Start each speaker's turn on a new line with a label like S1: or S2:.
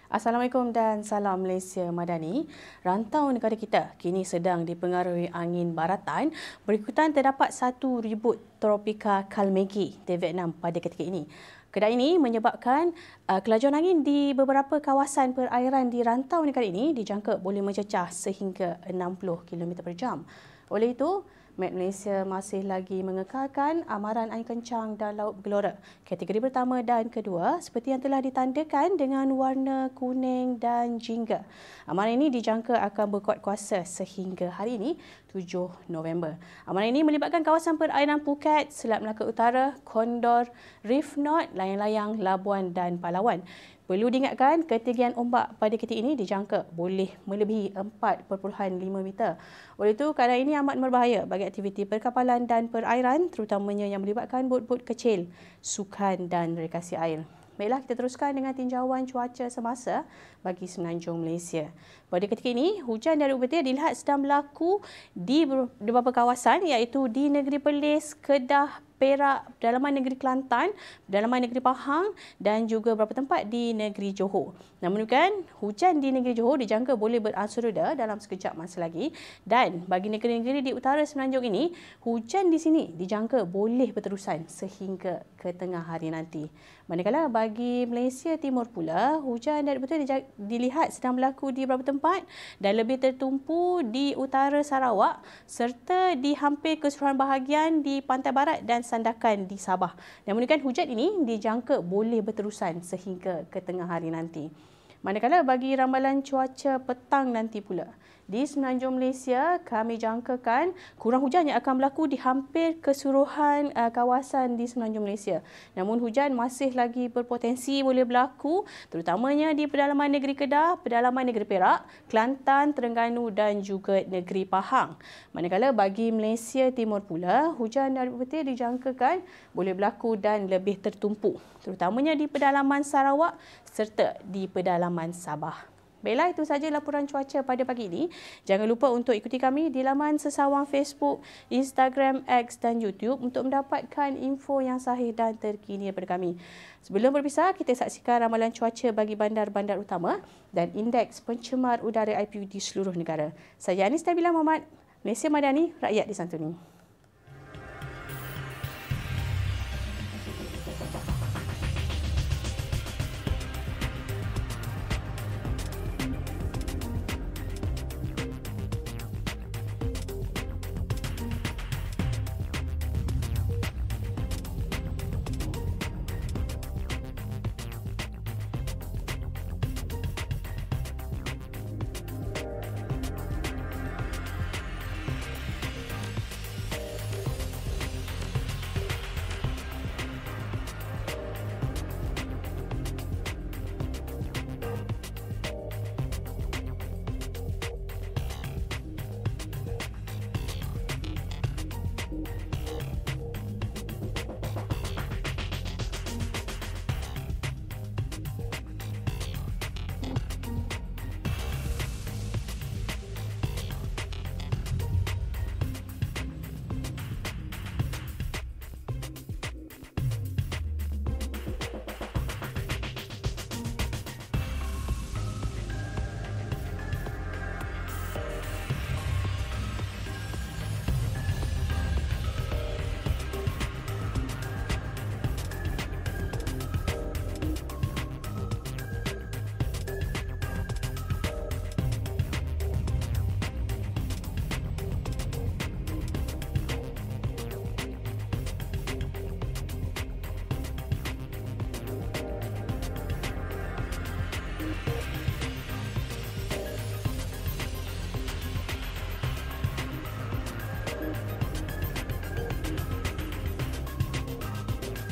S1: Assalamualaikum dan salam Malaysia Madani. Rantau negara kita kini sedang dipengaruhi angin baratan berikutan terdapat satu ribut tropika Kalmegi di Vietnam pada ketika ini. Keadaan ini menyebabkan kelajuan angin di beberapa kawasan perairan di rantau negara ini dijangka boleh mencecah sehingga 60 km per jam. Oleh itu, Met Malaysia masih lagi mengekalkan amaran angin kencang dan laut bergelora kategori pertama dan kedua seperti yang telah ditandakan dengan warna kuning dan jingga. Amaran ini dijangka akan berkuat kuasa sehingga hari ini 7 November. Amaran ini melibatkan kawasan perairan Phuket, Selat Melaka Utara, Condor, Reef North, layang-layang, Labuan dan Palawan. Perlu diingatkan, ketinggian ombak pada ketika ini dijangka boleh melebihi 4.5 meter. Oleh itu, keadaan ini amat berbahaya bagi aktiviti perkapalan dan perairan, terutamanya yang melibatkan bot-bot kecil, sukan dan rekreasi air. Baiklah, kita teruskan dengan tinjauan cuaca semasa bagi Semenanjung Malaysia. Pada ketika ini, hujan dari petir dilihat sedang berlaku di beberapa kawasan iaitu di Negeri Perlis, Kedah, Perak, pedalaman negeri Kelantan, pedalaman negeri Pahang dan juga beberapa tempat di negeri Johor. Namun demikian, hujan di negeri Johor dijangka boleh beransur reda dalam sekejap masa lagi dan bagi negeri-negeri di utara Semenanjung ini, hujan di sini dijangka boleh berterusan sehingga ke tengah hari nanti. Manakala bagi Malaysia Timur pula, hujan dari petir dilihat sedang berlaku di beberapa tempat dan lebih tertumpu di utara Sarawak serta di hampir keseluruhan bahagian di pantai barat dan sandakan di Sabah. Namun demikian, hujan ini dijangka boleh berterusan sehingga ke tengah hari nanti. Manakala bagi ramalan cuaca petang nanti pula, di Semenanjung Malaysia, kami jangkakan kurang hujan yang akan berlaku di hampir keseluruhan kawasan di Semenanjung Malaysia. Namun hujan masih lagi berpotensi boleh berlaku terutamanya di pedalaman negeri Kedah, pedalaman negeri Perak, Kelantan, Terengganu dan juga negeri Pahang. Manakala bagi Malaysia Timur pula, hujan dari petir dijangkakan boleh berlaku dan lebih tertumpu terutamanya di pedalaman Sarawak serta di pedalaman Sabah. Baiklah, itu sahaja laporan cuaca pada pagi ini. Jangan lupa untuk ikuti kami di laman sesawang Facebook, Instagram, X dan YouTube untuk mendapatkan info yang sahih dan terkini daripada kami. Sebelum berpisah, kita saksikan ramalan cuaca bagi bandar-bandar utama dan indeks pencemar udara IPU di seluruh negara. Saya Anis Nabila Muhammad, Malaysia Madani, rakyat disantuni.